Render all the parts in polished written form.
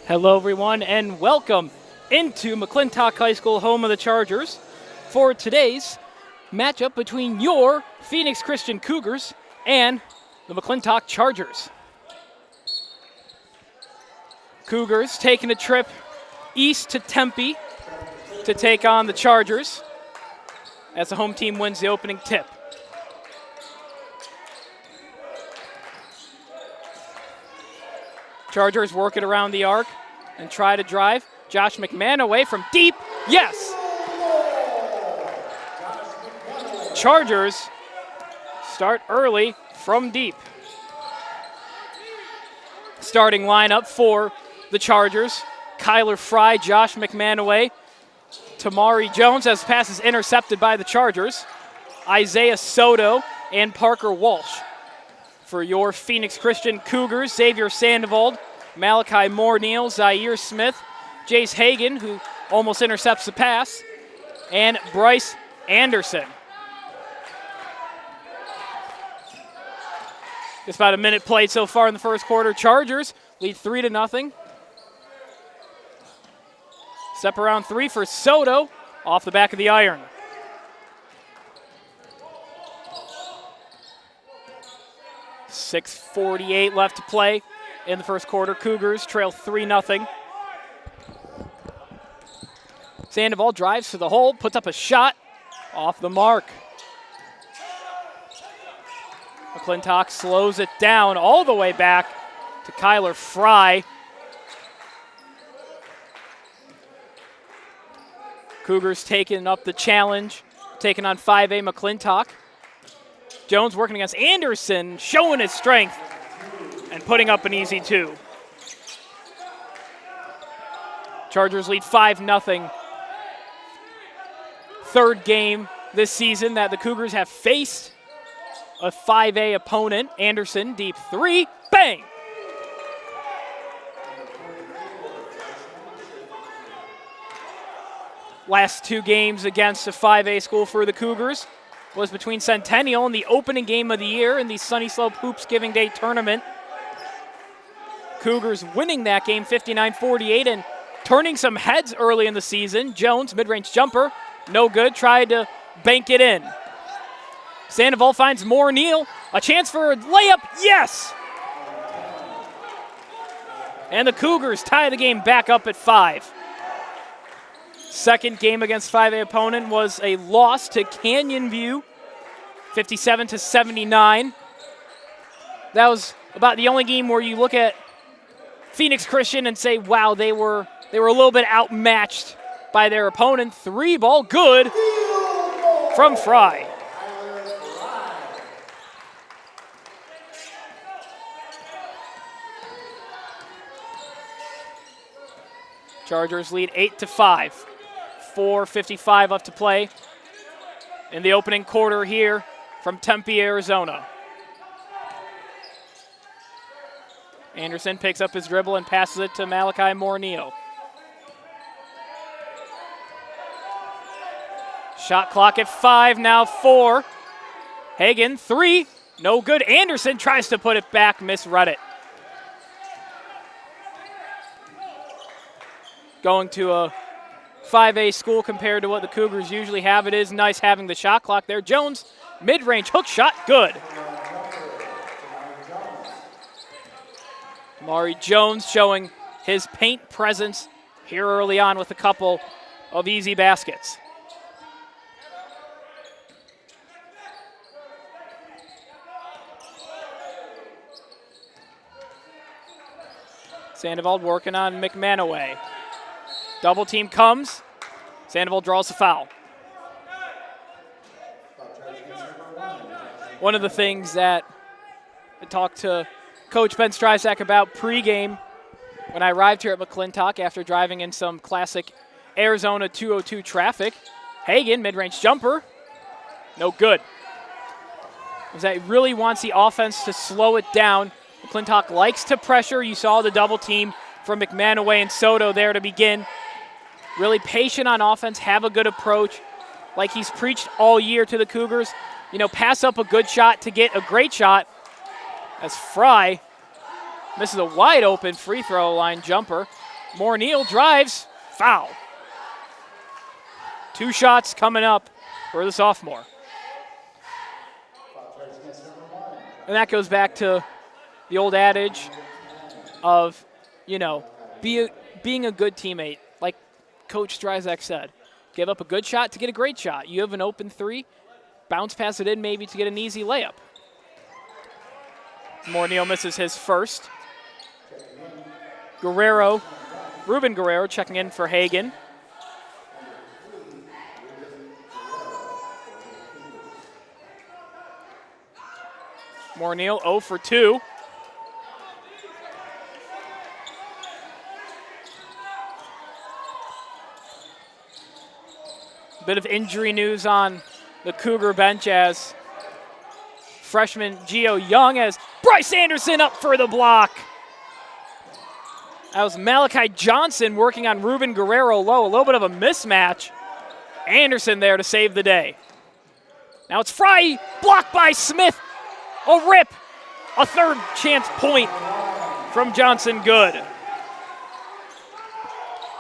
Hello, everyone, and welcome into McClintock High School, home of the Chargers, for today's matchup between your Phoenix Christian Cougars and the McClintock Chargers. Cougars taking a trip east to Tempe to take on the Chargers as the home team wins the opening tip. Chargers work it around the arc and try to drive. Josh McMahon away from deep. Yes! Chargers start early from deep. Starting lineup for the Chargers. Kyler Fry, Josh McMahon away. Tamari Jones as pass is intercepted by the Chargers. Isaiah Soto and Parker Walsh. For your Phoenix Christian Cougars, Xavier Sandoval, Malachi Moore-Neal, Zaire Smith, Jace Hagan, who almost intercepts the pass, and Bryce Anderson. Just about a minute played so far in the first quarter. Chargers lead 3-0. Step around three for Soto off the back of the iron. .6:48 left to play in the first quarter. Cougars trail 3-0. Sandoval drives to the hole, puts up a shot off the mark. McClintock slows it down all the way back to Kyler Fry. Cougars taking up the challenge, taking on 5A McClintock. Jones working against Anderson, showing his strength and putting up an easy two. Chargers lead 5-0. Third game this season that the Cougars have faced a 5A opponent. Anderson, deep three, bang! Last two games against a 5A school for the Cougars was between Centennial and the opening game of the year in the Sunny Slope Hoops Giving Day tournament. Cougars winning that game 59-48 and turning some heads early in the season. Jones, mid-range jumper, no good, tried to bank it in. Sandoval finds Moore-Neal, a chance for a layup, yes! And the Cougars tie the game back up at 5. Second game against 5A opponent was a loss to Canyon View, 57-79. That was about the only game where you look at Phoenix Christian and say, wow, they were a little bit outmatched by their opponent. Three ball good from Fry. Chargers lead 8-5. 4:55 left to play in the opening quarter here from Tempe, Arizona. Anderson picks up his dribble and passes it to Malachi Moore-Neal. Shot clock at 5, now 4. Hagan, 3, no good. Anderson tries to put it back, misread it. Going to a 5A school compared to what the Cougars usually have. It is nice having the shot clock there. Jones, mid-range hook shot, good. Mari Jones showing his paint presence here early on with a couple of easy baskets. Sandoval working on McManaway. Double team comes. Sandoval draws the foul. One of the things that I talked to Coach Ben Stryzak about pregame when I arrived here at McClintock after driving in some classic Arizona 202 traffic. Hagan, mid-range jumper, no good. Was that he really wants the offense to slow it down. McClintock likes to pressure. You saw the double team from McManaway and Soto there to begin. Really patient on offense, have a good approach. Like he's preached all year to the Cougars. You know, pass up a good shot to get a great shot. As Fry misses a wide open free throw line jumper. Morneal drives, foul. 2 shots coming up for the sophomore. And that goes back to the old adage of, being a good teammate. Like Coach Stryzak said, give up a good shot to get a great shot. You have an open 3, bounce pass it in maybe to get an easy layup. Morneal misses his first. Ruben Guerrero checking in for Hagan. Morneal 0 for 2. Bit of injury news on the Cougar bench as freshman Gio Young has Bryce Anderson up for the block. That was Malachi Johnson working on Ruben Guerrero low. A little bit of a mismatch. Anderson there to save the day. Now it's Fry, blocked by Smith. A rip. A third chance point from Johnson, good.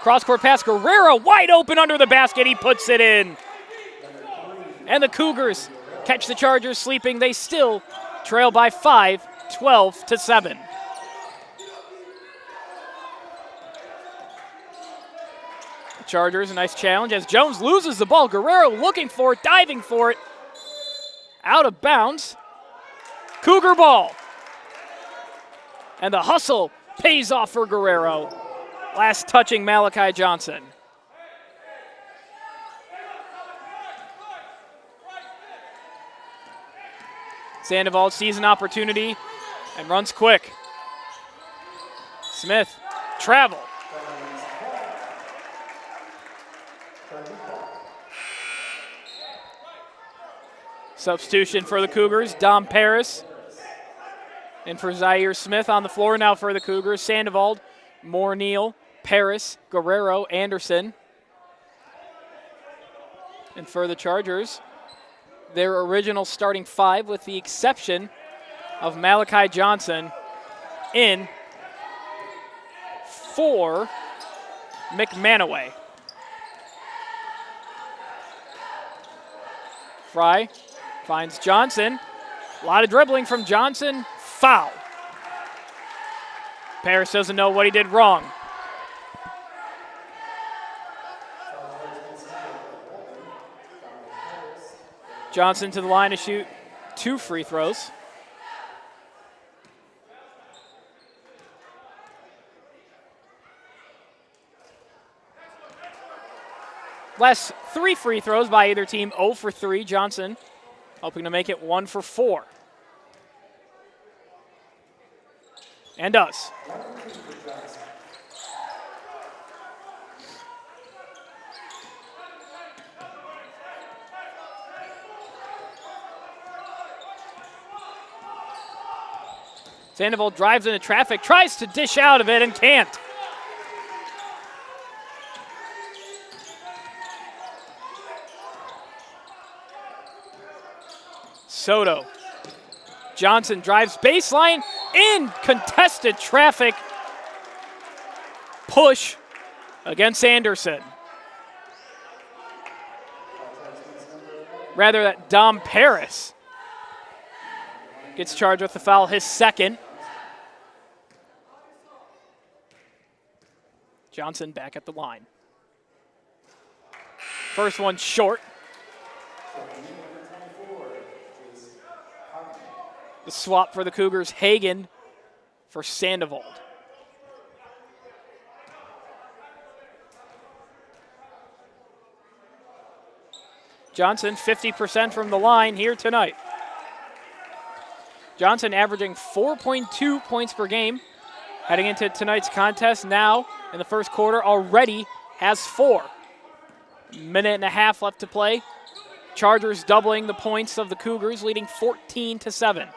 Cross-court pass, Guerrero wide open under the basket. He puts it in. And the Cougars catch the Chargers sleeping. They still trail by 5, 12-7. The Chargers, a nice challenge as Jones loses the ball. Guerrero looking for it, diving for it. Out of bounds. Cougar ball. And the hustle pays off for Guerrero. Last touching Malachi Johnson. Sandoval sees an opportunity and runs quick. Smith, travel. Substitution for the Cougars, Dom Paris. And for Zaire Smith on the floor now for the Cougars. Sandoval, Morneal, Paris, Guerrero, Anderson. And for the Chargers, their original starting 5 with the exception of Malachi Johnson in for McManaway. Fry finds Johnson. A lot of dribbling from Johnson. Foul. Paris doesn't know what he did wrong. Johnson to the line to shoot 2 free throws. Last 3 free throws by either team, 0 for 3. Johnson hoping to make it 1 for 4. And does. Sandoval drives into traffic, tries to dish out of it and can't. Soto. Johnson drives baseline, in contested traffic. Push against Anderson. Rather, that Dom Paris gets charged with the foul, his second. Johnson back at the line. First one short. The swap for the Cougars, Hagan for Sandoval. Johnson, 50% from the line here tonight. Johnson averaging 4.2 points per game. Heading into tonight's contest now in the first quarter, already has 4. Minute and a half left to play. Chargers doubling the points of the Cougars, leading 14-7.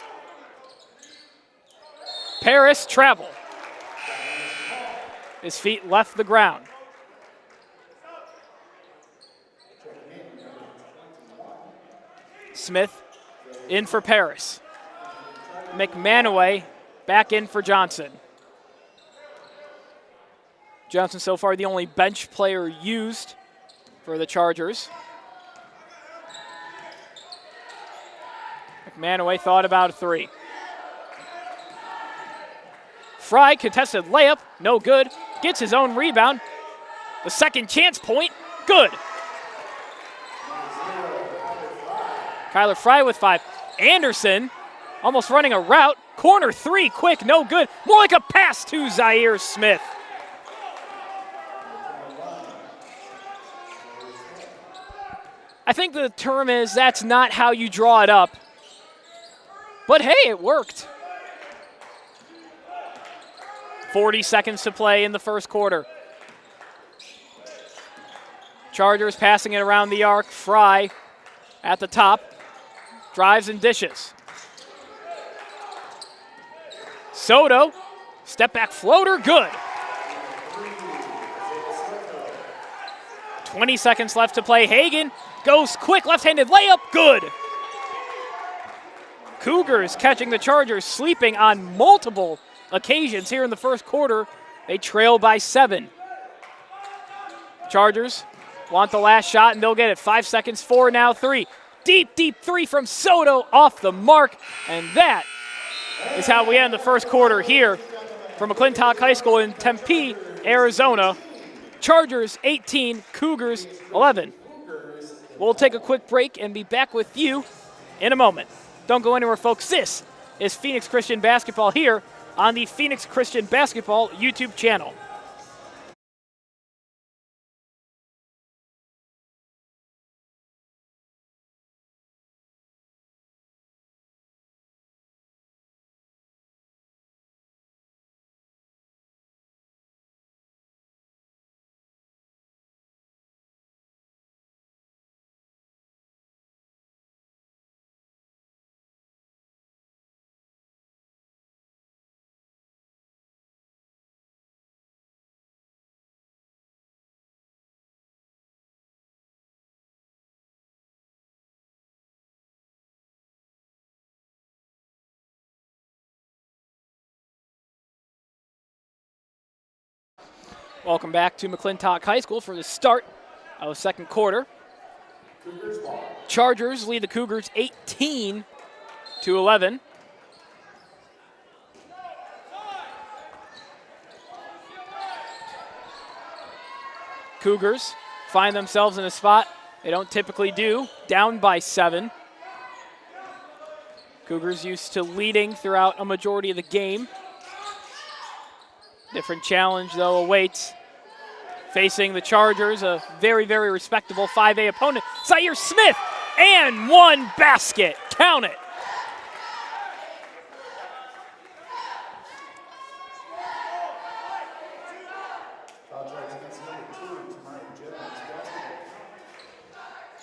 Paris travel. His feet left the ground. Smith in for Paris. McManaway back in for Johnson. Johnson so far the only bench player used for the Chargers. McManaway thought about a three. Fry, contested layup, no good. Gets his own rebound. The second chance point, good. Kyler Fry with 5. Anderson almost running a route. Corner three, quick, no good. More like a pass to Zaire Smith. I think the term is that's not how you draw it up. But hey, it worked. 40 seconds to play in the first quarter. Chargers passing it around the arc. Fry at the top. Drives and dishes. Soto, step back floater, good. 20 seconds left to play. Hagan goes quick, left-handed layup, good. Cougars catching the Chargers sleeping on multiple occasions here in the first quarter. They trail by 7. Chargers want the last shot, and they'll get it. 5 seconds, 4 now, 3. Deep, deep three from Soto off the mark, and that is how we end the first quarter here from McClintock High School in Tempe, Arizona. Chargers 18, Cougars 11. We'll take a quick break and be back with you in a moment. Don't go anywhere, folks. This is Phoenix Christian Basketball here on the Phoenix Christian Basketball YouTube channel. Welcome back to McClintock High School for the start of the second quarter. Chargers lead the Cougars 18-11. Cougars find themselves in a spot they don't typically do, down by 7. Cougars used to leading throughout a majority of the game. Different challenge, though, awaits. Facing the Chargers, a very, very respectable 5A opponent. Zaire Smith, and one basket. Count it.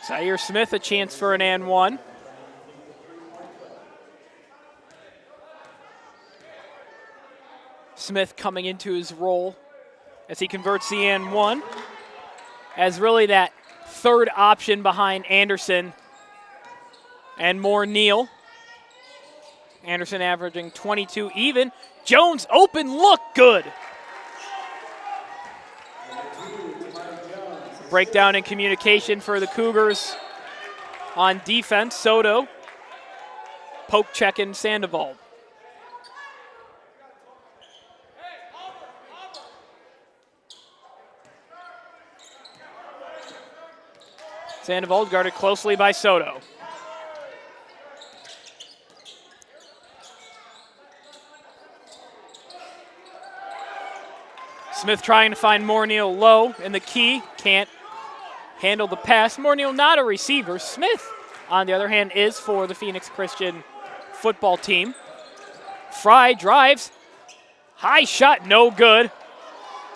Zaire Smith, a chance for an and one. Smith coming into his role as he converts the and one as really that third option behind Anderson and more Neal. Anderson averaging 22 even. Jones open look, good. Breakdown in communication for the Cougars on defense. Soto poke checking Sandoval. Sandoval guarded closely by Soto. Smith trying to find Morneal low in the key. Can't handle the pass. Morneal not a receiver. Smith, on the other hand, is for the Phoenix Christian football team. Fry drives. High shot, no good.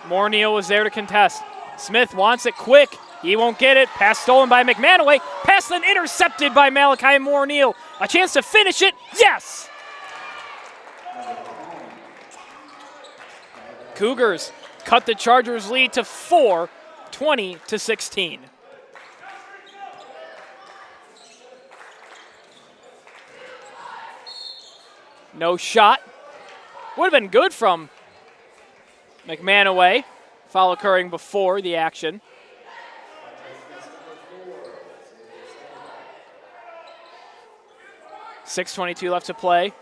Morneal was there to contest. Smith wants it quick. He won't get it. Pass stolen by McManaway. Pass then intercepted by Malachi Morneal. A chance to finish it. Yes! Cougars cut the Chargers' lead to 4, 20-16. No shot. Would have been good from McManaway. Foul occurring before the action. .6:22 left to play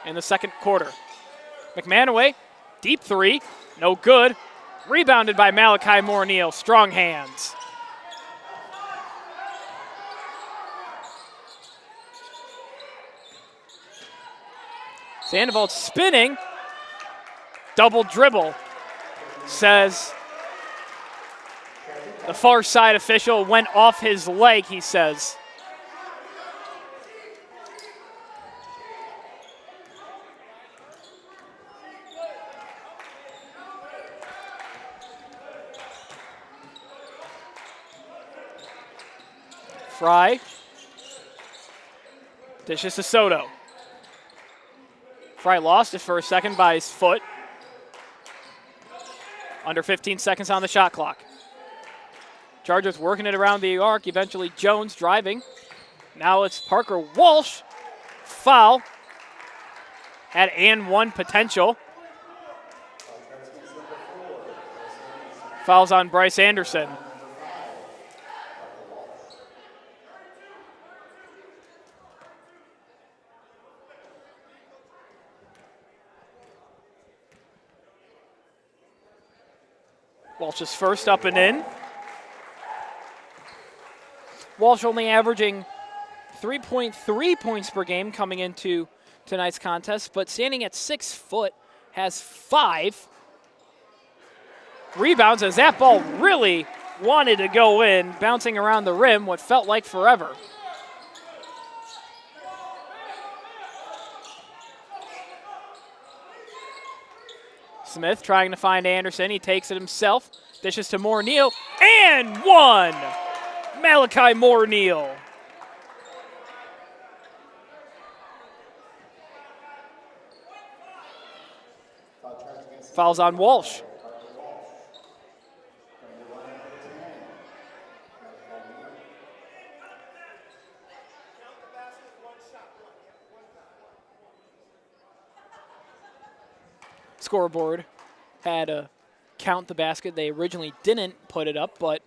in the second quarter. McManaway, deep three, no good. Rebounded by Malachi Moore-Neal, strong hands. Sandoval spinning, double dribble, says the far side official went off his leg, he says. Fry dishes to Soto. Fry lost it for a second by his foot. Under 15 seconds on the shot clock. Chargers working it around the arc. Eventually Jones driving. Now it's Parker Walsh. Foul. Had and one potential. Fouls on Bryce Anderson. Walsh is first up and in. Walsh only averaging 3.3 points per game coming into tonight's contest, but standing at 6 foot, has 5 rebounds as that ball really wanted to go in, bouncing around the rim what felt like forever. Smith trying to find Anderson. He takes it himself. Dishes to Moore-Neal. And one! Malachi Moore-Neal. Fouls on Walsh. Scoreboard had to count the basket. They originally didn't put it up, but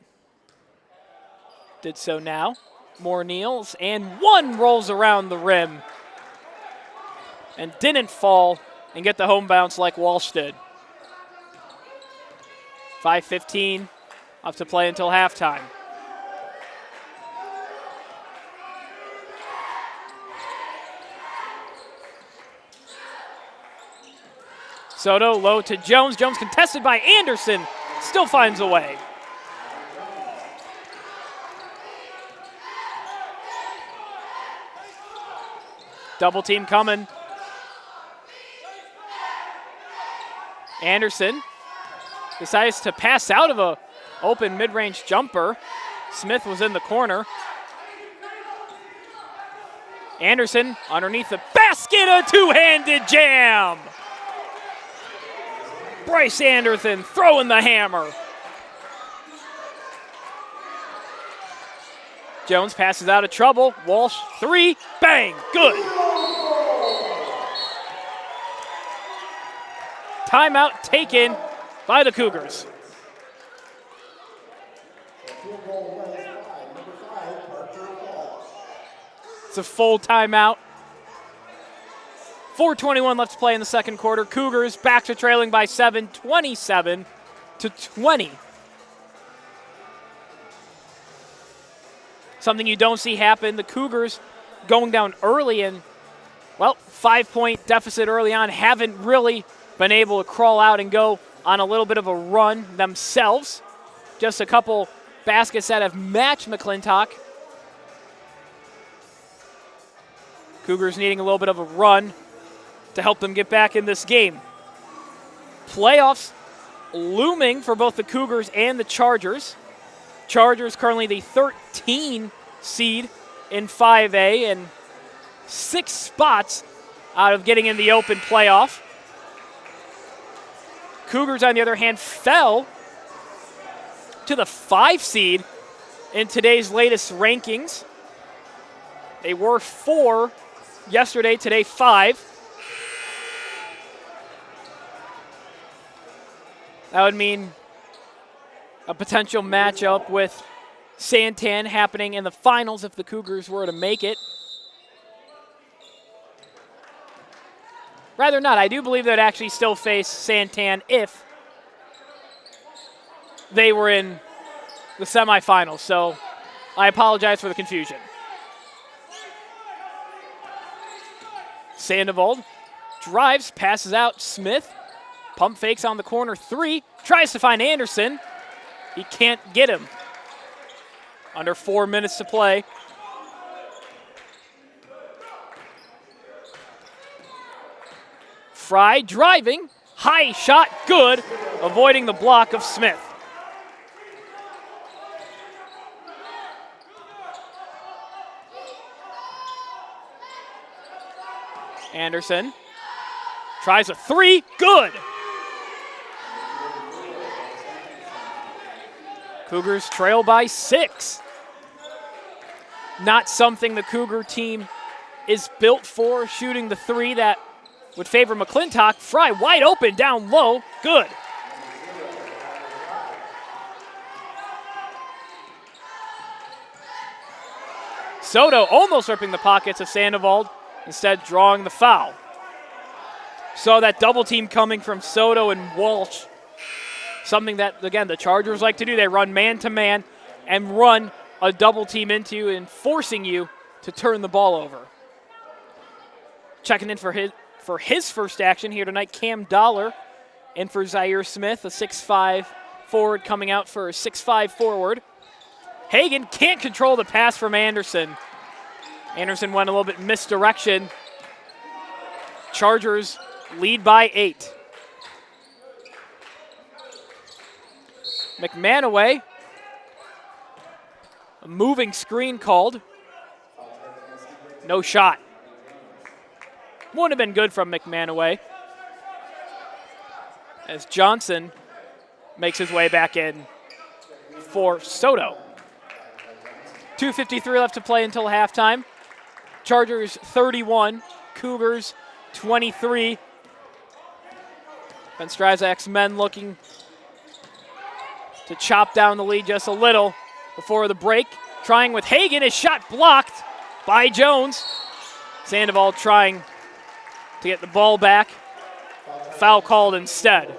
did so now. Moore-Neal's and one rolls around the rim and didn't fall and get the home bounce like Walsh did. 5:15 up to play until halftime. Soto low to Jones. Jones contested by Anderson. Still finds a way. Double team coming. Anderson decides to pass out of a open mid-range jumper. Smith was in the corner. Anderson underneath the basket, a two-handed jam. Bryce Anderson throwing the hammer. Jones passes out of trouble. Walsh, three, bang, good. Timeout taken by the Cougars. It's a full timeout. 4:21 left to play in the second quarter. Cougars back to trailing by 7, 27-20. Something you don't see happen. The Cougars going down early and, well, 5-point deficit early on, haven't really been able to crawl out and go on a little bit of a run themselves. Just a couple baskets that have matched McClintock. Cougars needing a little bit of a run to help them get back in this game. Playoffs looming for both the Cougars and the Chargers. Chargers currently the 13 seed in 5A and 6 spots out of getting in the open playoff. Cougars, on the other hand, fell to the 5 seed in today's latest rankings. They were 4 yesterday, today 5. That would mean a potential matchup with Santan happening in the finals if the Cougars were to make it. Rather not. I do believe they'd actually still face Santan if they were in the semifinals. So I apologize for the confusion. Sandoval drives, passes out Smith. Pump fakes on the corner 3. Tries to find Anderson. He can't get him. Under 4 minutes to play. Fry driving, high shot, good, avoiding the block of Smith. Anderson tries a 3, good. Cougars trail by 6. Not something the Cougar team is built for, shooting the 3 that would favor McClintock. Fry wide open, down low, good. Soto almost ripping the pockets of Sandoval, instead drawing the foul. So that double team coming from Soto and Walsh, something that, again, the Chargers like to do. They run man-to-man and run a double team into you and forcing you to turn the ball over. Checking in for his first action here tonight, Cam Dollar in for Zaire Smith, a 6'5" forward coming out for a 6'5" forward. Hagan can't control the pass from Anderson. Anderson went a little bit misdirection. Chargers lead by 8. McManaway, a moving screen called. No shot. Wouldn't have been good from McManaway. As Johnson makes his way back in for Soto. 2:53 left to play until halftime. Chargers 31, Cougars 23. Ben Strazak's men looking to chop down the lead just a little before the break. Trying with Hagan, his shot blocked by Jones. Sandoval trying to get the ball back. Foul called instead.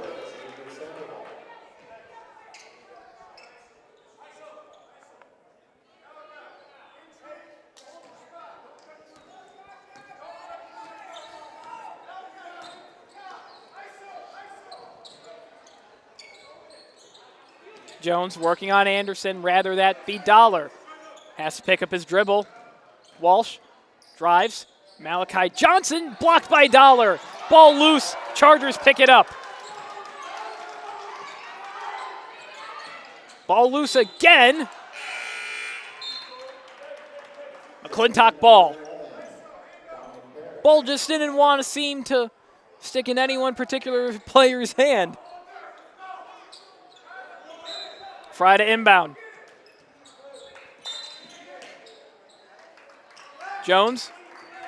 Jones working on Anderson, rather that be Dollar. Has to pick up his dribble. Walsh drives. Malachi Johnson blocked by Dollar. Ball loose. Chargers pick it up. Ball loose again. McClintock ball. Ball just didn't want to seem to stick in any one particular player's hand. Fry to inbound. Jones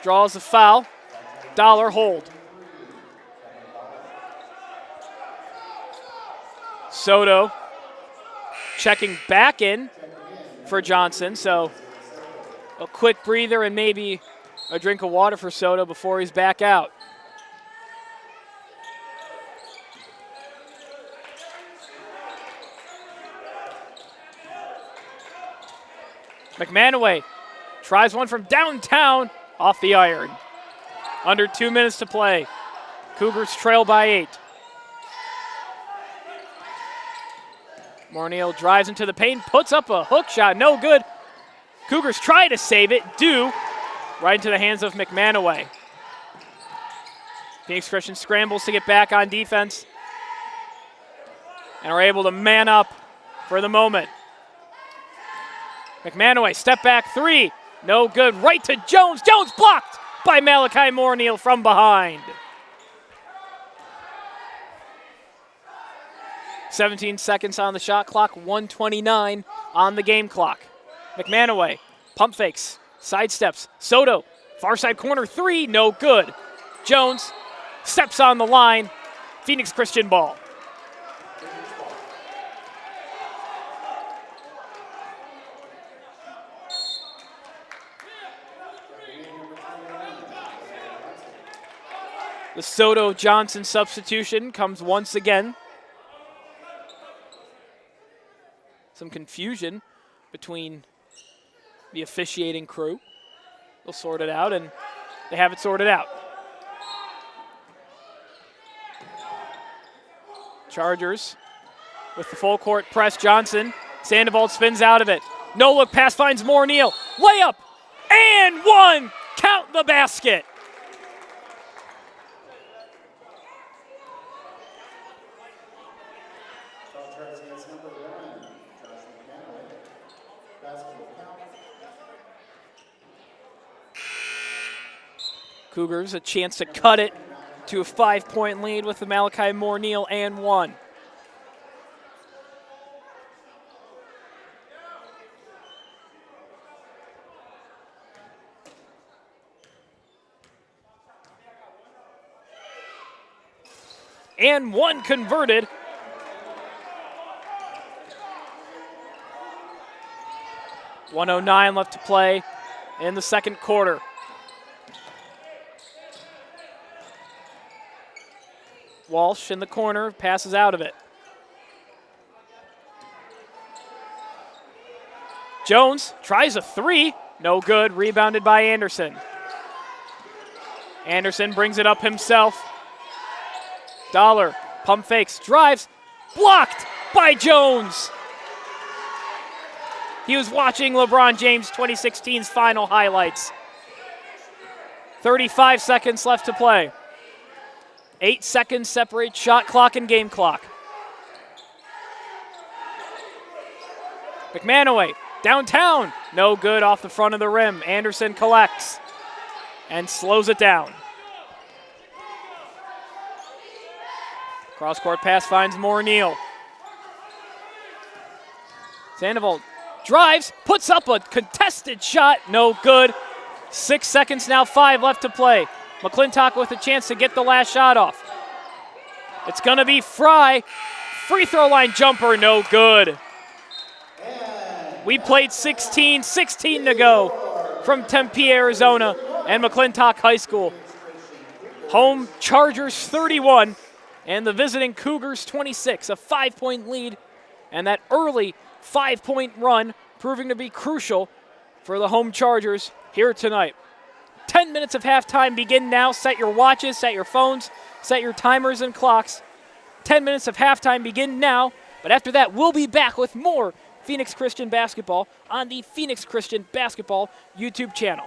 draws the foul. Dollar hold. Soto checking back in for Johnson. So a quick breather and maybe a drink of water for Soto before he's back out. McManaway tries one from downtown off the iron. Under 2 minutes to play. Cougars trail by 8. Morneal drives into the paint, puts up a hook shot, no good. Cougars try to save it, do, right into the hands of McManaway. Phoenix Christian scrambles to get back on defense and are able to man up for the moment. McManaway, step back 3, no good, right to Jones. Jones blocked by Malachi Morneal from behind. 17 seconds on the shot clock, 1:29 on the game clock. McManaway, pump fakes, sidesteps. Soto, far side corner 3, no good. Jones steps on the line. Phoenix Christian ball. The Soto-Johnson substitution comes once again. Some confusion between the officiating crew. They'll sort it out, and they have it sorted out. Chargers with the full court press. Johnson. Sandoval spins out of it. No look pass finds Moore-Neal. Layup and one. Count the basket. Cougars a chance to cut it to a 5-point lead with the Malachi Moore-Neal and one. And one converted. .109 left to play in the second quarter. Walsh in the corner, passes out of it. Jones tries a three, no good, rebounded by Anderson. Anderson brings it up himself. Dollar, pump fakes, drives, blocked by Jones. He was watching LeBron James 2016's final highlights. 35 seconds left to play. 8 seconds separate shot clock and game clock. McManaway, downtown, no good off the front of the rim. Anderson collects and slows it down. Cross-court pass finds Moore-Neal. Sandoval drives, puts up a contested shot, no good. 6 seconds now, 5 left to play. McClintock with a chance to get the last shot off. It's gonna be Fry. Free throw line jumper, no good. We played 16 to go from Tempe, Arizona and McClintock High School. Home Chargers 31 and the visiting Cougars 26, a 5-point lead, and that early 5-point run proving to be crucial for the home Chargers here tonight. 10 minutes of halftime begin now. Set your watches, set your phones, set your timers and clocks. 10 minutes of halftime begin now, but after that we'll be back with more Phoenix Christian basketball on the Phoenix Christian Basketball YouTube channel.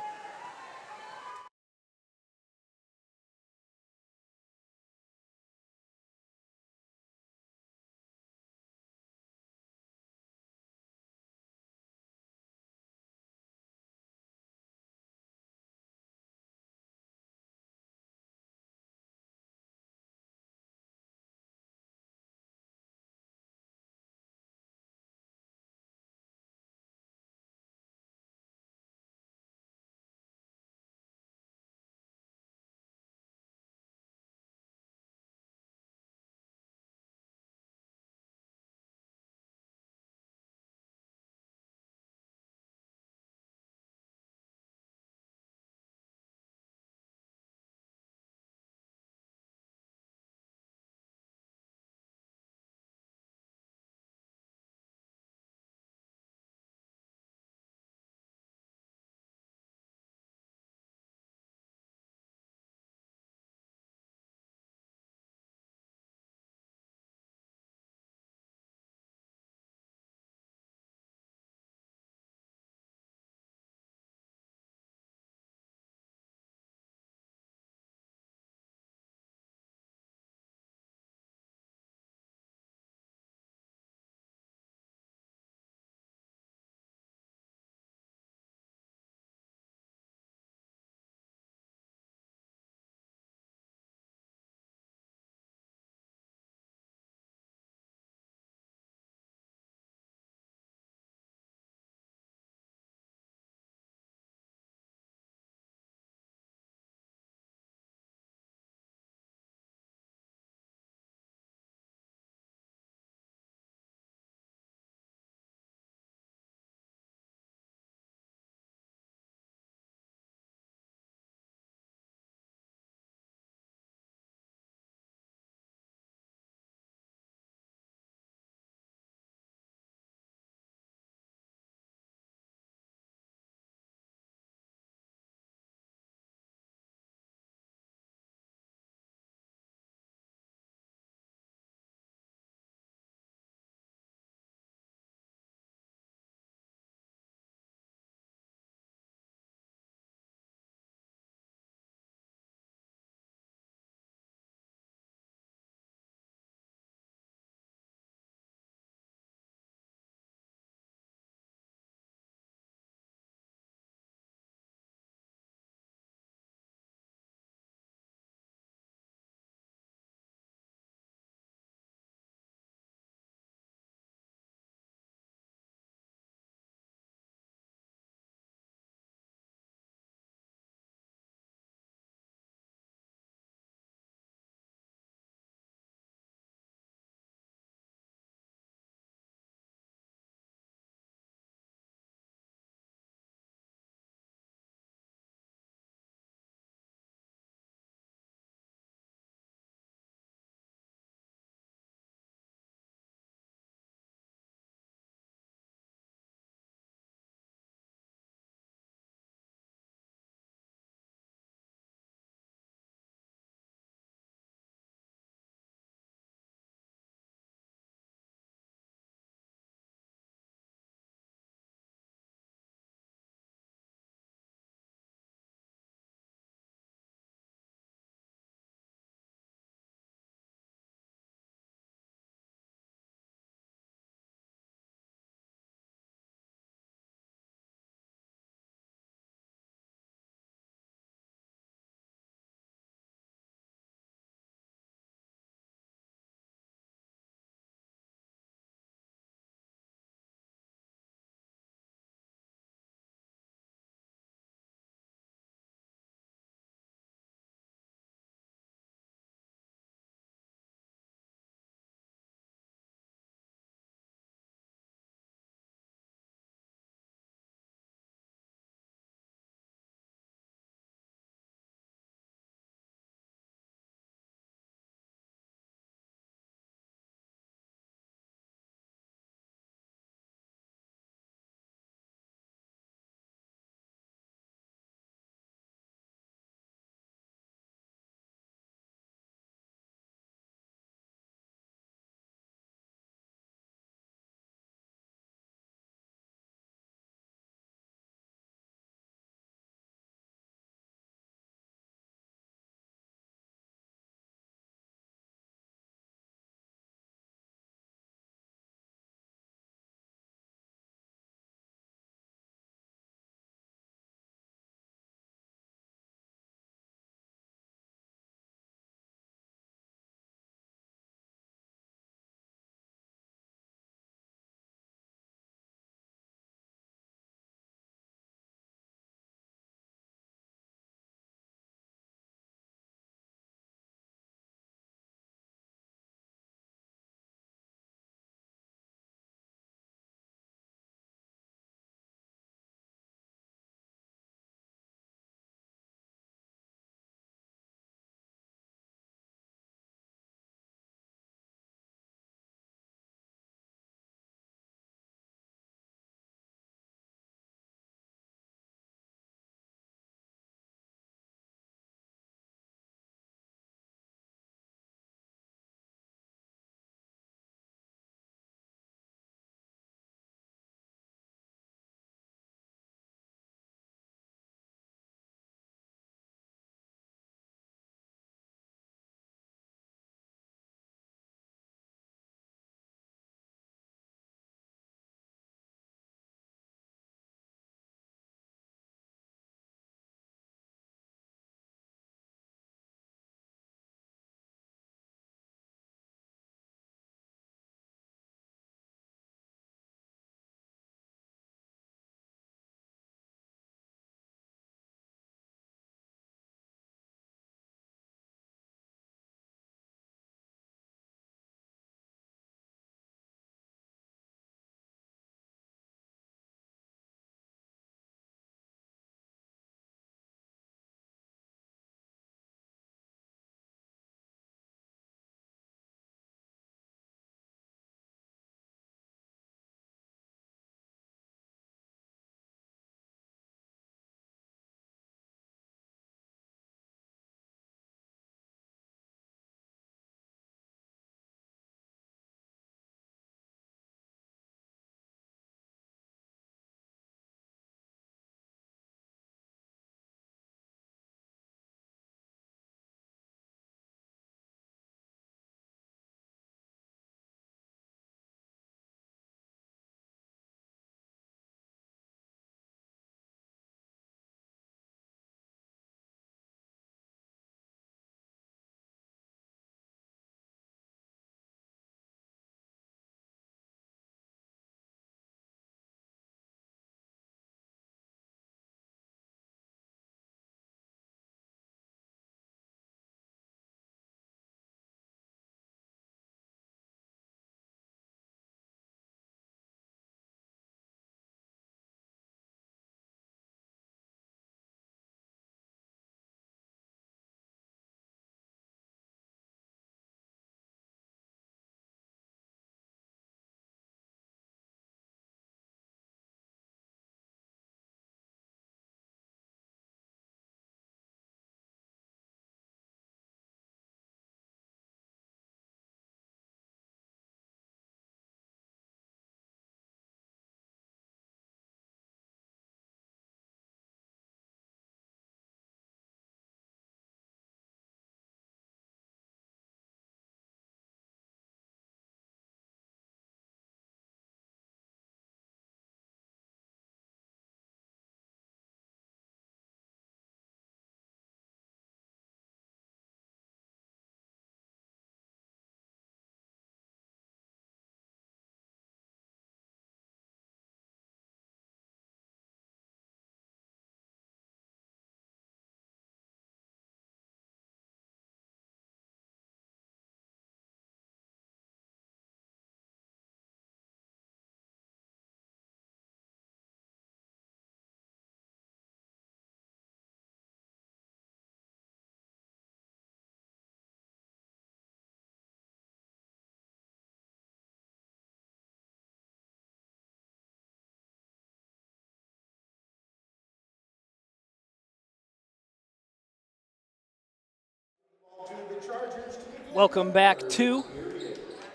Welcome back to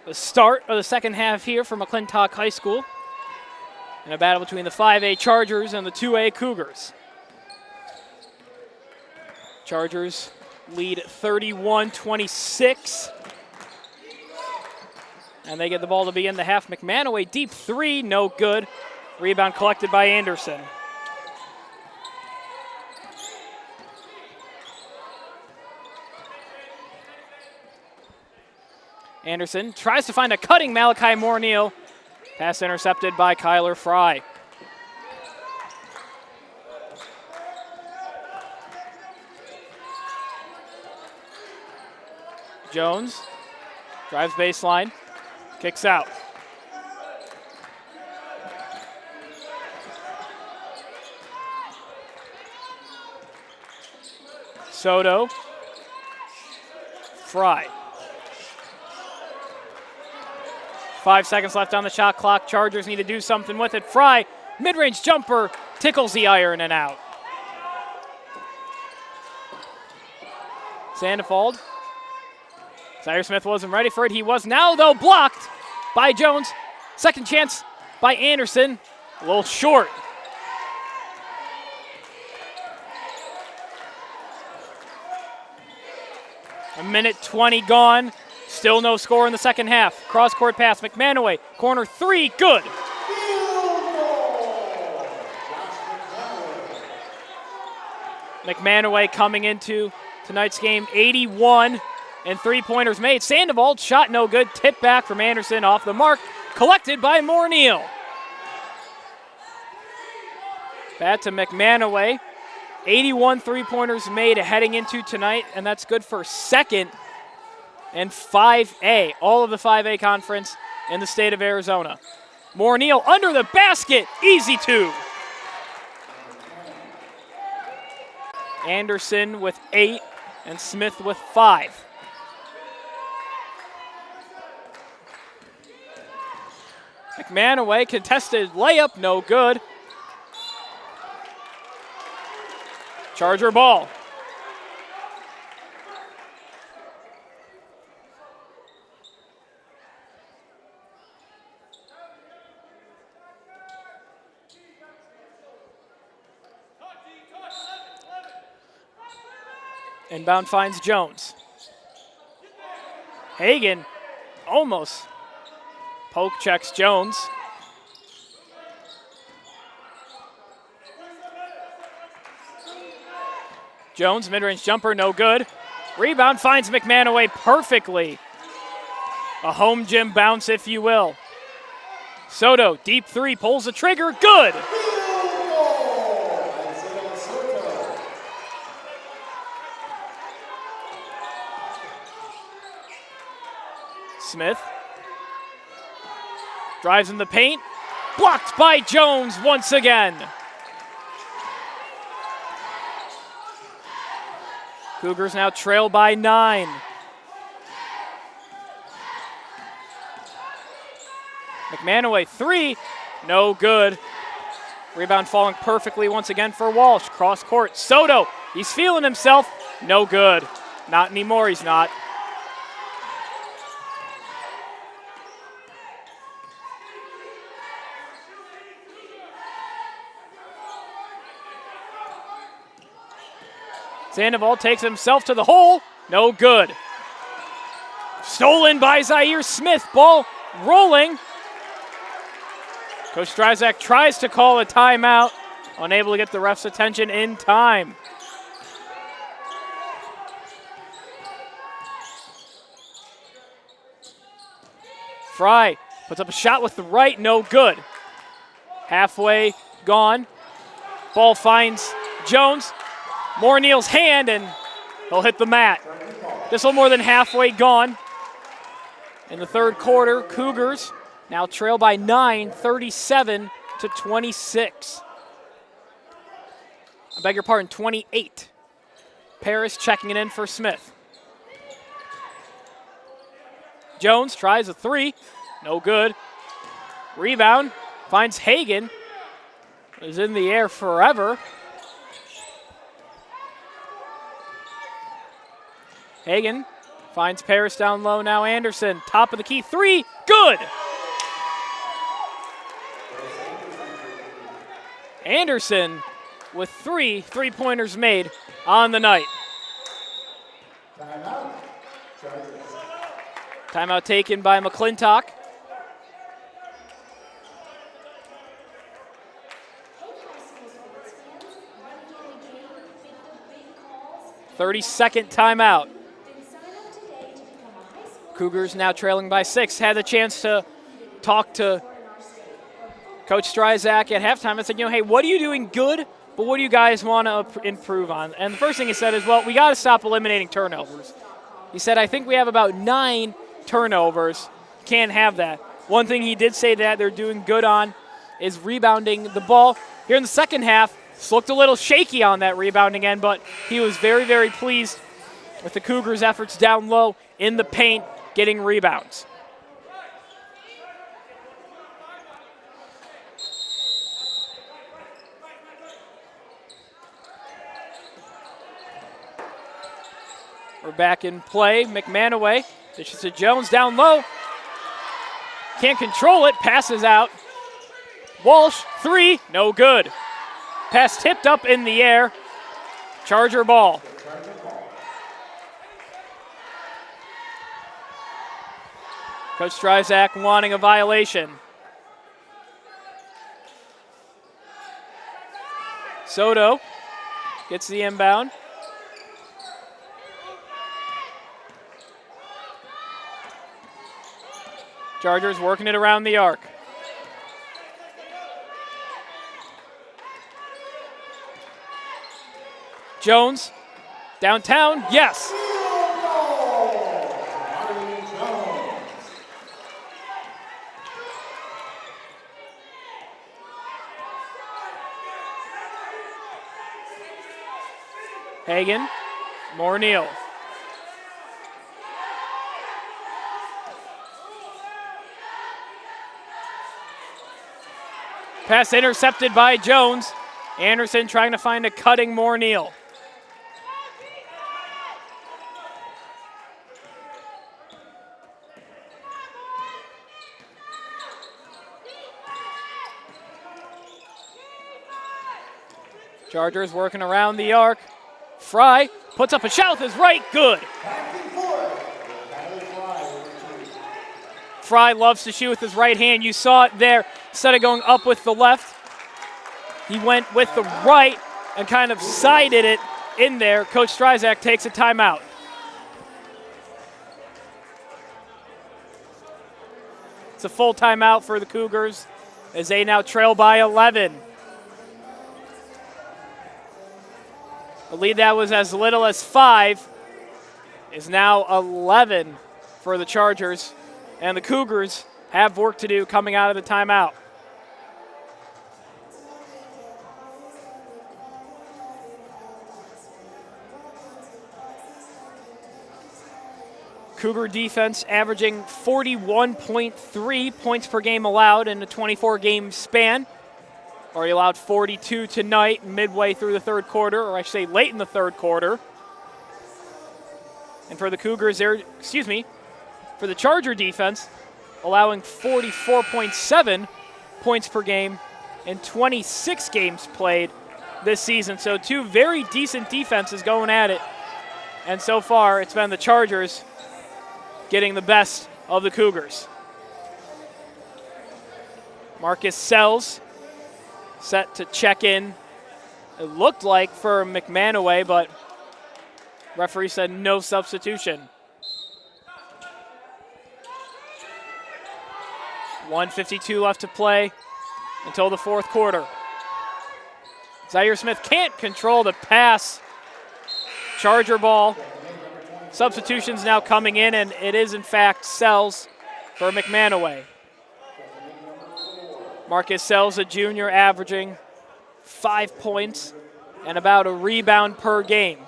the start of the second half here for McClintock High School in a battle between the 5A Chargers and the 2A Cougars. Chargers lead 31-26. And they get the ball to begin the half. McManaway, deep three, no good. Rebound collected by Anderson. Anderson tries to find a cutting Malachi Morneal. Pass intercepted by Kyler Fry. Jones drives baseline, kicks out. Soto, Fry. 5 seconds left on the shot clock. Chargers need to do something with it. Fry, mid-range jumper, tickles the iron and out. Sandefeld. Zaire Smith wasn't ready for it. He was now, though, blocked by Jones. Second chance by Anderson. A little short. A minute 20 gone. Still no score in the second half. Cross-court pass. McManaway. Corner three. Good. McManaway coming into tonight's game. 81 and three-pointers made. Sandoval shot no good. Tip back from Anderson off the mark. Collected by Morneal. Back to McManaway. 81 three-pointers made heading into tonight, and that's good for second and 5A, all of the 5A conference in the state of Arizona. Morneal under the basket, easy two. Anderson with 8 and Smith with 5. McManaway, contested layup, no good. Charger ball. Inbound finds Jones. Hagan almost poke checks Jones. Jones, mid-range jumper, no good. Rebound finds McManaway perfectly. A home gym bounce, if you will. Soto, deep three, pulls the trigger, good. Smith drives in the paint, blocked by Jones once again. Cougars now trail by 9. McManaway, three, no good. Rebound falling perfectly once again for Walsh. Cross court, Soto, he's feeling himself, no good. Not anymore, he's not. Sandoval takes himself to the hole. No good. Stolen by Zaire Smith. Ball rolling. Coach Stryzak tries to call a timeout. Unable to get the ref's attention in time. Fry puts up a shot with the right. No good. Halfway gone. Ball finds Jones. Morneal's hand, and he'll hit the mat. This one more than halfway gone. In the third quarter, Cougars now trail by 9, 37-26. I beg your pardon, 28. Paris checking it in for Smith. Jones tries a three, no good. Rebound, finds Hagan, is in the air forever. Hagan Finds Paris down low now. Anderson, top of the key. Three, good. Anderson with three three-pointers made on the night. Timeout taken by McClintock. 32nd timeout. Cougars now trailing by 6. Had the chance to talk to Coach Stryzak at halftime and said, hey, what are you doing good, but what do you guys want to improve on? And the first thing he said is, well, we got to stop eliminating turnovers. He said, I think we have about 9 turnovers. Can't have that. One thing he did say that they're doing good on is rebounding the ball. Here in the second half, looked a little shaky on that rebounding end, but he was very, very pleased with the Cougars' efforts down low in the paint, getting rebounds. We're back in play. McManaway dishes to Jones down low. Can't control it, passes out. Walsh, 3, no good. Pass tipped up in the air. Charger ball. Coach Stryzak wanting a violation. Soto gets the inbound. Chargers working it around the arc. Jones, downtown, yes. Hagan, Morneal. Pass intercepted by Jones. Anderson trying to find a cutting Morneal. Chargers working around the arc. Fry puts up a shot with his right, good. Fry loves to shoot with his right hand. You saw it there. Instead of going up with the left, he went with the right and kind of sided it in there. Coach Stryzak takes a timeout. It's a full timeout for the Cougars as they now trail by 11. A lead that was as little as 5 is now 11 for the Chargers, and the Cougars have work to do coming out of the timeout. Cougar defense averaging 41.3 points per game allowed in a 24-game span. Already allowed 42 tonight, midway through the third quarter, or I should say late in the third quarter. And for the Cougars, for the Charger defense, allowing 44.7 points per game in 26 games played this season. So 2 very decent defenses going at it. And so far, it's been the Chargers getting the best of the Cougars. Marcus Sells set to check in. It looked like for McManaway, but referee said no substitution. 1:52 left to play until the fourth quarter. Zaire Smith can't control the pass. Charger ball. Substitutions now coming in, and it is in fact Sells for McManaway. Marcus Sells, a junior, averaging 5 points and about a rebound per game.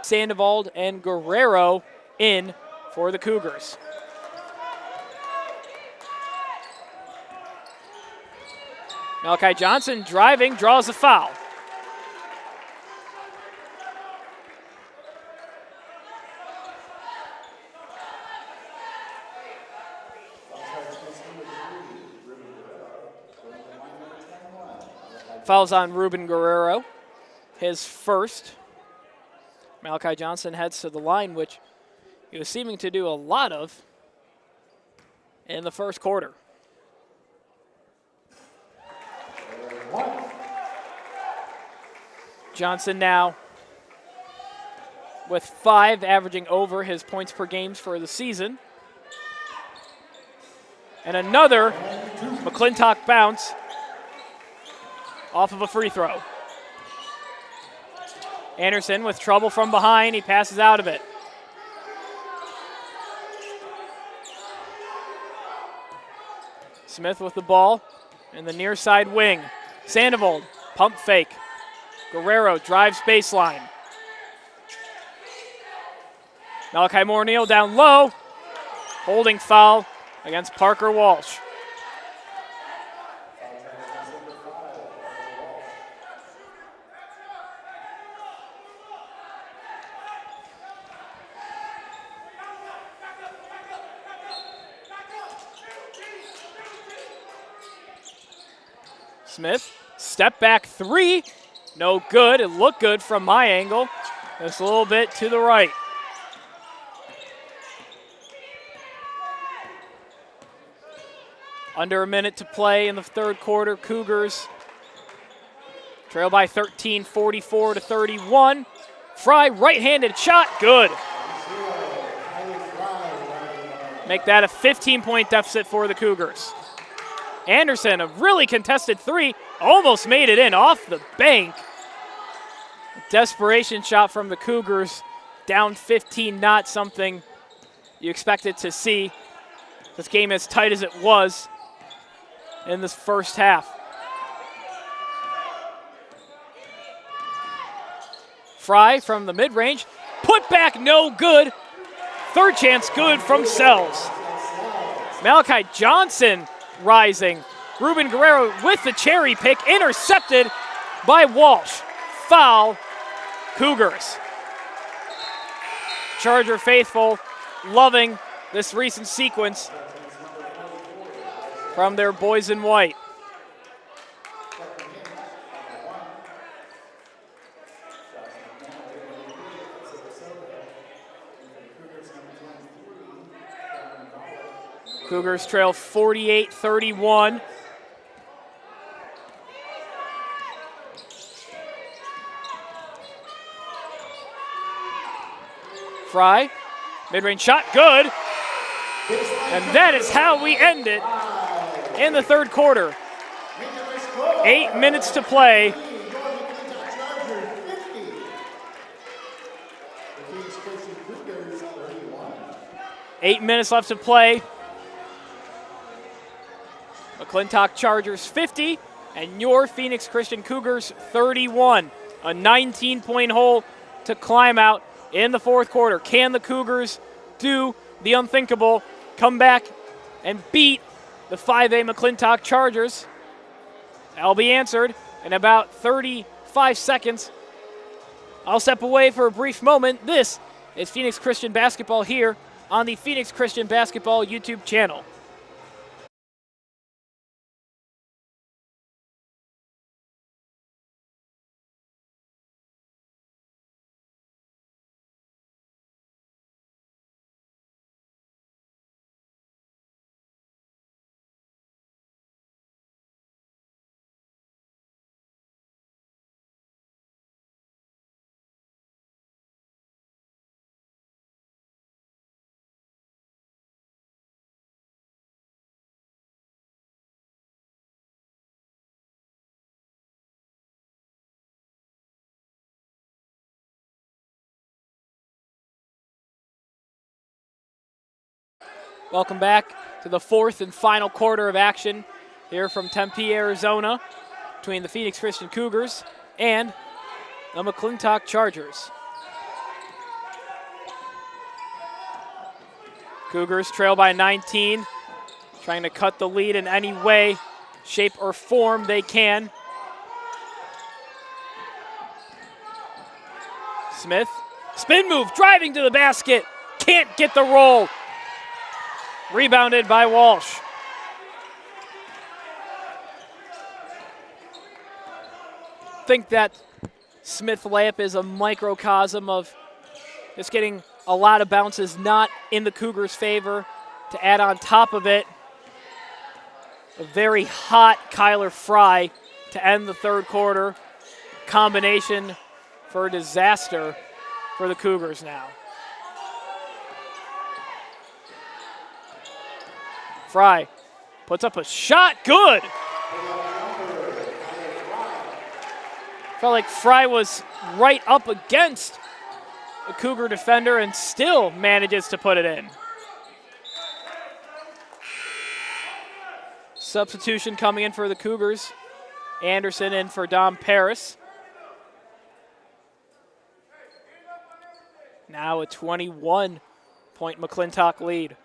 Sandoval and Guerrero in for the Cougars. Malachi Johnson driving, draws a foul. Fouls on Ruben Guerrero, his first. Malachi Johnson heads to the line, which he was seeming to do a lot of in the first quarter. Johnson now with 5, averaging over his points per game for the season. And another McClintock bounce off of a free throw. Anderson with trouble from behind. He passes out of it. Smith with the ball in the near side wing. Sandoval, pump fake. Guerrero drives baseline. Malachi Moore-Neal down low. Holding foul against Parker Walsh. Smith, step back 3. No good. It looked good from my angle. Just a little bit to the right. Under a minute to play in the third quarter. Cougars trail by 13, 44-31. Fry, right-handed shot, good. Make that a 15-point deficit for the Cougars. Anderson, a really contested 3, almost made it in off the bank. Desperation shot from the Cougars, down 15, not something you expected to see. This game as tight as it was in this first half. Fry from the mid-range, put back no good. Third chance good from Sells. Malachi Johnson rising. Ruben Guerrero with the cherry pick, intercepted by Walsh. Foul, Cougars. Charger faithful loving this recent sequence from their boys in white. Cougars trail 48-31. Fry, mid-range shot, good. And that is how we end it in the third quarter. 8 minutes to play. Eight minutes left to play. McClintock Chargers 50 and your Phoenix Christian Cougars 31. A 19-point hole to climb out in the fourth quarter. Can the Cougars do the unthinkable, come back and beat the 5A McClintock Chargers? That'll be answered in about 35 seconds. I'll step away for a brief moment. This is Phoenix Christian Basketball here on the Phoenix Christian Basketball YouTube channel. Welcome back to the fourth and final quarter of action here from Tempe, Arizona, between the Phoenix Christian Cougars and the McClintock Chargers. Cougars trail by 19, trying to cut the lead in any way, shape, or form they can. Smith, spin move, driving to the basket, can't get the roll. Rebounded by Walsh. think that Smith layup is a microcosm of just getting a lot of bounces not in the Cougars' favor. To add on top of it, a very hot Kyler Fry to end the third quarter. Combination for a disaster for the Cougars now. Fry puts up a shot, good. Felt like Fry was right up against a Cougar defender and still manages to put it in. Substitution coming in for the Cougars. Anderson in for Dom Paris. Now a 21-point McClintock lead.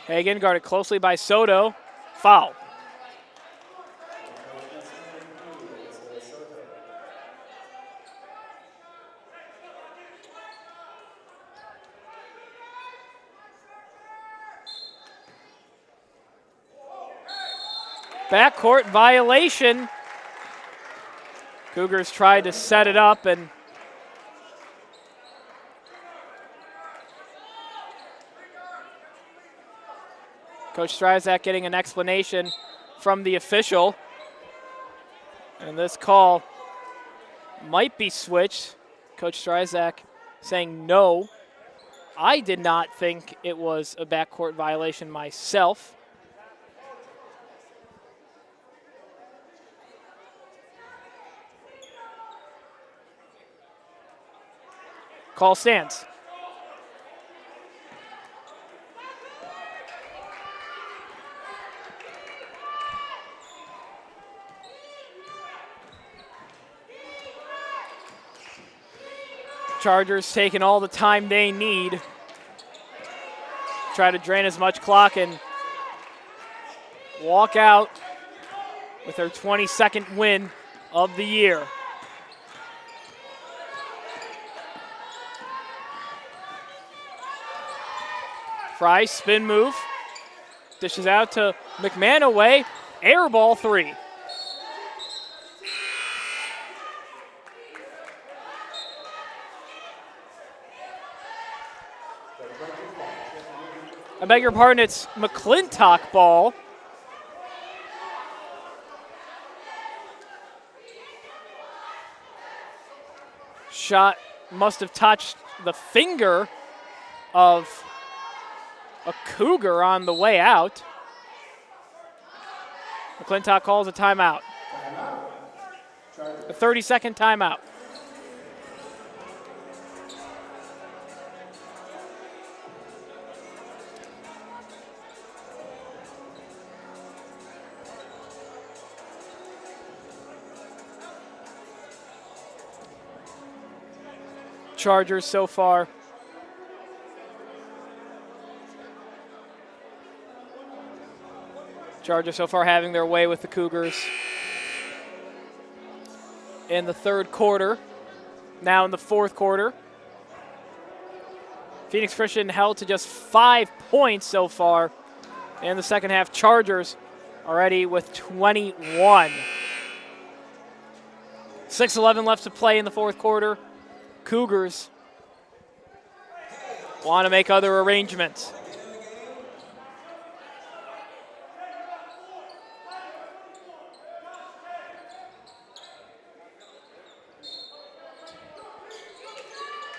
Hagan guarded closely by Soto. Foul. Backcourt violation. Cougars tried to set it up and Coach Stryzak getting an explanation from the official. And this call might be switched. Coach Stryzak saying no. I did not think it was a backcourt violation myself. Call stands. Chargers taking all the time they need. Try to drain as much clock and walk out with their 22nd win of the year. Fry, spin move. Dishes out to McManaway. Air ball three. I beg your pardon, it's McClintock ball. Shot must have touched the finger of a Cougar on the way out. McClintock calls a timeout. A 30-second timeout. Chargers so far. Chargers so far having their way with the Cougars in the third quarter. Now in the fourth quarter. Phoenix Christian held to just 5 points so far in the second half. Chargers already with 21. 6:11 left to play in the fourth quarter. Cougars want to make other arrangements.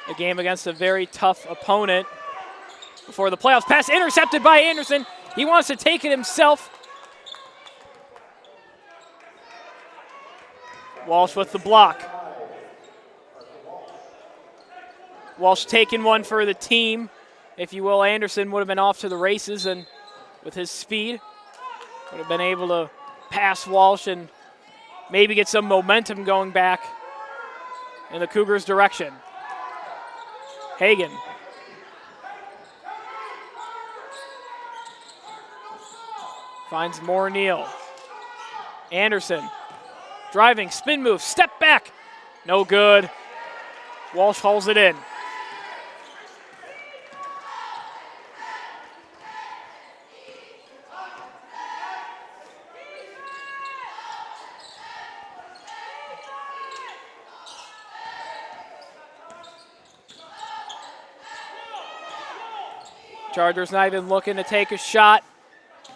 A game against a very tough opponent before the playoffs. Pass intercepted by Anderson. He wants to take it himself. Walsh with the block. Walsh taking one for the team, if you will. Anderson would have been off to the races, and with his speed, would have been able to pass Walsh and maybe get some momentum going back in the Cougars' direction. Hagan. Finds more Neal. Anderson driving, spin move, step back. No good. Walsh hauls it in. Chargers not even looking to take a shot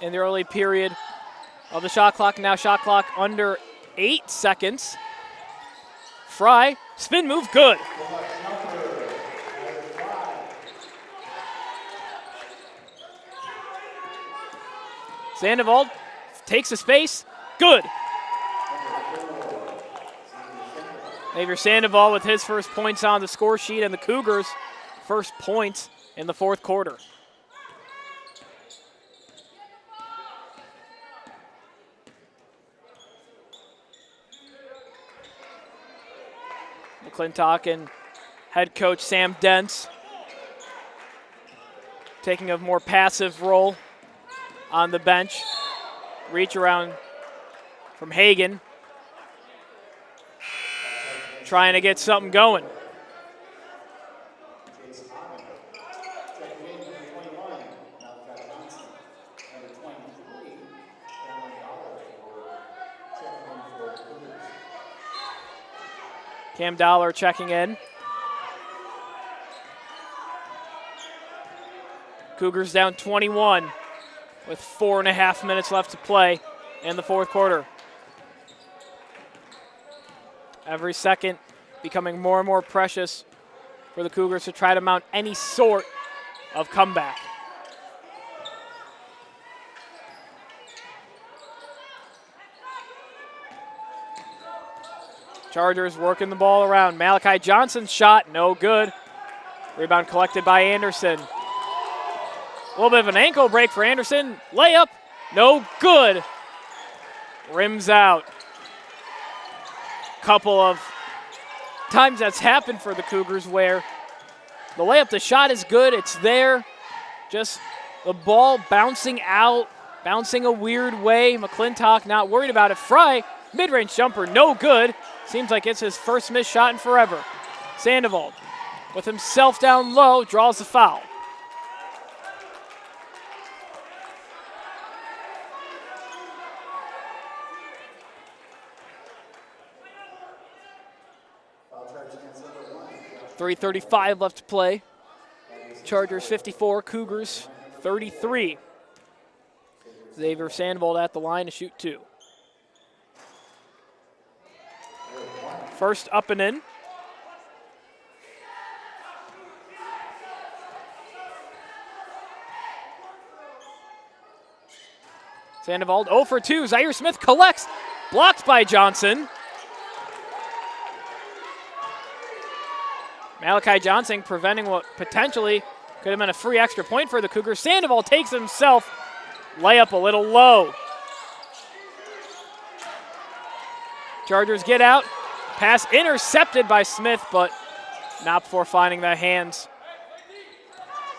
in the early period of the shot clock. Now shot clock under 8 seconds. Fry, spin move, good. Sandoval takes a space, good. Xavier Sandoval with his first points on the score sheet, and the Cougars' first points in the fourth quarter. McClintock and head coach Sam Dents taking a more passive role on the bench. Reach around from Hagan, trying to get something going. Cam Dollar checking in. Cougars down 21 with 4.5 minutes left to play in the fourth quarter. Every second becoming more and more precious for the Cougars to try to mount any sort of comeback. Chargers working the ball around. Malachi Johnson's shot, no good. Rebound collected by Anderson. A little bit of an ankle break for Anderson. Layup, no good. Rims out. Couple of times that's happened for the Cougars where the layup, the shot is good, it's there. Just the ball bouncing out, bouncing a weird way. McClintock not worried about it. Fry, mid-range jumper, no good. Seems like it's his first missed shot in forever. Sandoval with himself down low, draws the foul. .335 left to play. Chargers 54, Cougars 33. Xavier Sandoval at the line to shoot two. First up and in. Sandoval 0 for 2. Zaire Smith collects. Blocked by Johnson. Malachi Johnson preventing what potentially could have been a free extra point for the Cougars. Sandoval takes himself. Layup a little low. Chargers get out. Pass intercepted by Smith, but not before finding the hands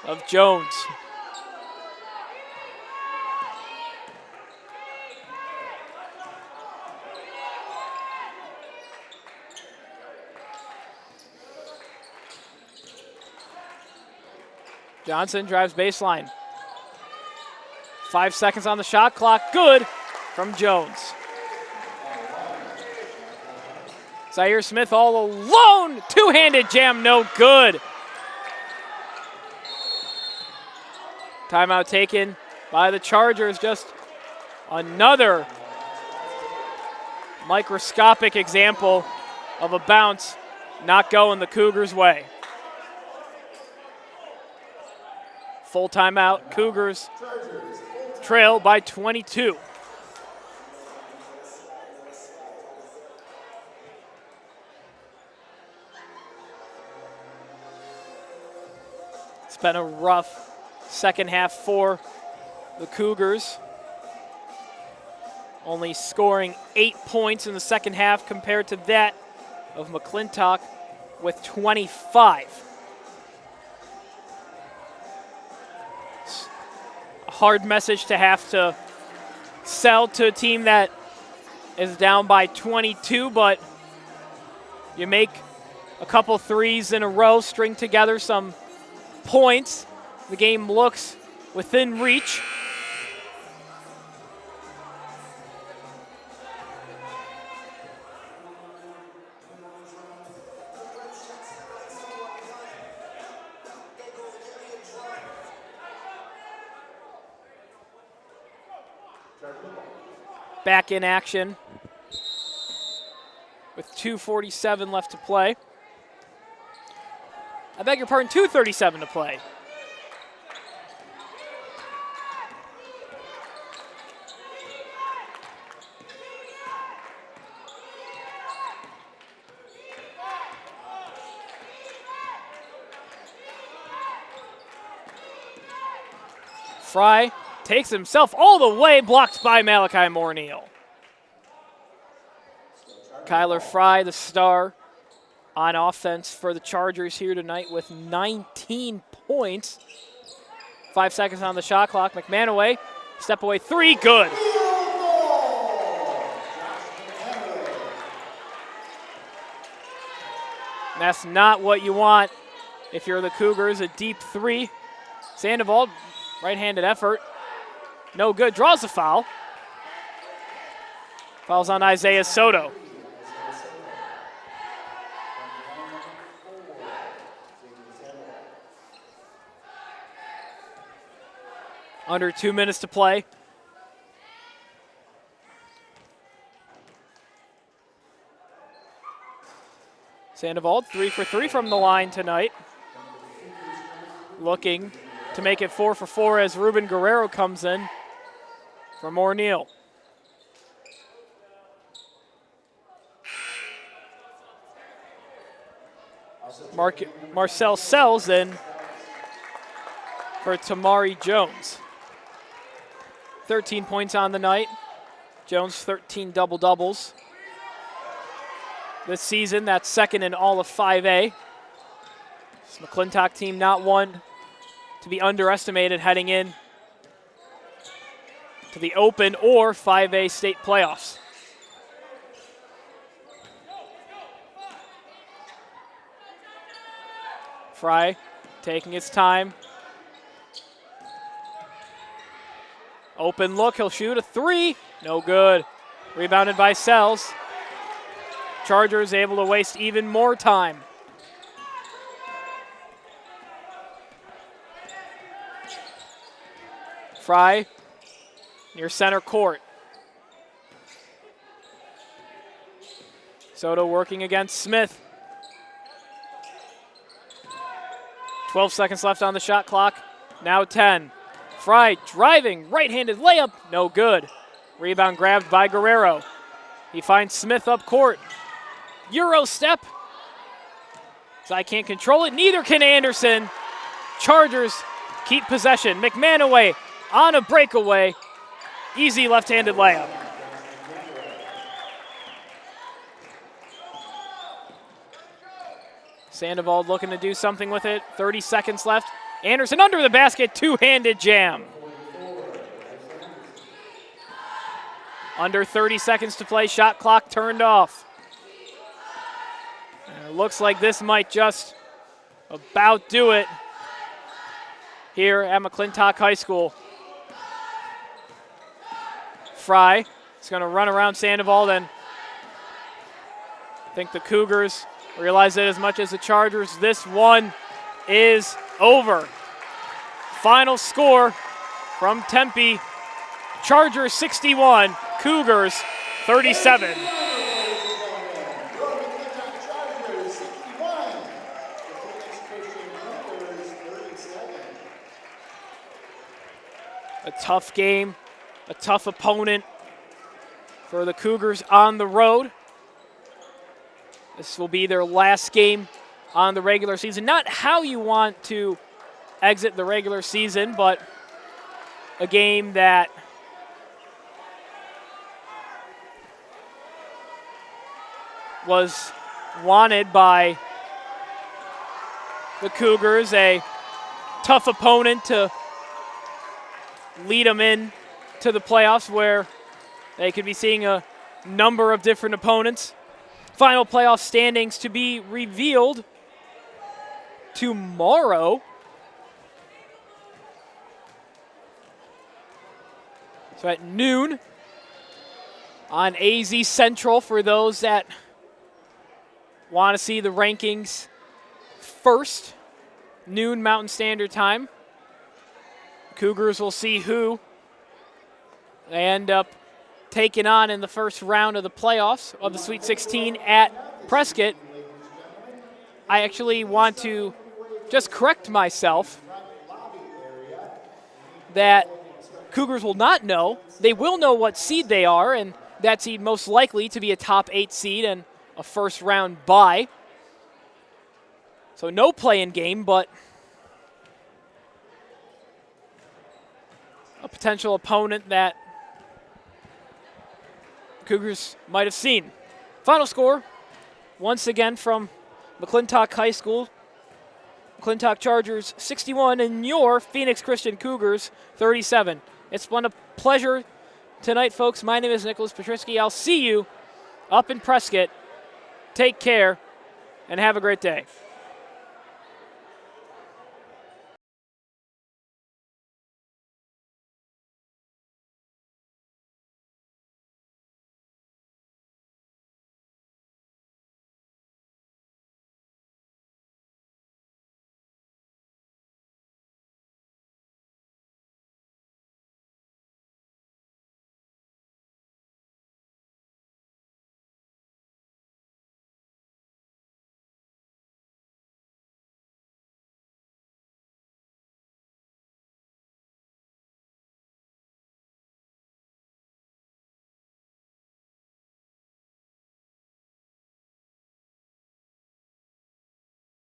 of Jones. Johnson drives baseline. 5 seconds on the shot clock. Good from Jones. Zaire Smith all alone. Two-handed jam, no good. Timeout taken by the Chargers. Just another microscopic example of a bounce not going the Cougars' way. Full timeout. Cougars trail by 22. It's been a rough second half for the Cougars. Only scoring 8 points in the second half compared to that of McClintock with 25. Hard message to have to sell to a team that is down by 22, but you make a couple threes in a row, string together some points. The game looks within reach. Back in action with 2:47 left to play. I beg your pardon, 2:37 to play. Fry takes himself all the way, blocked by Malachi Morneal. Kyler Fry, the star on offense for the Chargers here tonight with 19 points. 5 seconds on the shot clock. McManaway, step away three, good. And that's not what you want if you're the Cougars, a deep three. Sandoval, right-handed effort. No good, draws the foul. Foul's on Isaiah Soto. Under 2 minutes to play. Sandoval, 3 for 3 from the line tonight. Looking to make it 4 for 4 as Ruben Guerrero comes in for Morneal. Marcel Sells in for Tamari Jones. 13 points on the night. Jones 13 double-doubles. This season, that's second in all of 5A. This McClintock team not one to be underestimated heading in to the Open or 5A state playoffs. Fry taking his time. Open look, he'll shoot a three. No good. Rebounded by Sells. Chargers able to waste even more time. Fry near center court. Soto working against Smith. 12 seconds left on the shot clock. Now 10. Fry driving, right-handed layup, no good. Rebound grabbed by Guerrero. He finds Smith up court. Euro step. I can't control it, neither can Anderson. Chargers keep possession. McManaway on a breakaway. Easy left-handed layup. Sandoval looking to do something with it. 30 seconds left. Anderson under the basket, two-handed jam. Under 30 seconds to play, shot clock turned off. And it looks like this might just about do it here at McClintock High School. Fry is going to run around Sandoval, then I think the Cougars realize that as much as the Chargers, this one is over. Final score from Tempe, Chargers 61, Cougars 37. A tough game, a tough opponent for the Cougars on the road. This will be their last game on the regular season. Not how you want to exit the regular season, but a game that was wanted by the Cougars, a tough opponent to lead them in to the playoffs where they could be seeing a number of different opponents. Final playoff standings to be revealed tomorrow. So at noon on AZ Central for those that want to see the rankings first. Noon Mountain Standard Time. Cougars will see who they end up taking on in the first round of the playoffs of the Sweet 16 at Prescott. I actually want to just correct myself that Cougars will not know. They will know what seed they are, and that seed most likely to be a top 8 seed and a first round bye. So no play-in game, but a potential opponent that Cougars might have seen. Final score, once again from McClintock High School. McClintock Chargers 61 and your Phoenix Christian Cougars 37. It's been a pleasure tonight, folks. My name is Nicholas Pietrzycki. I'll see you up in Prescott. Take care and have a great day.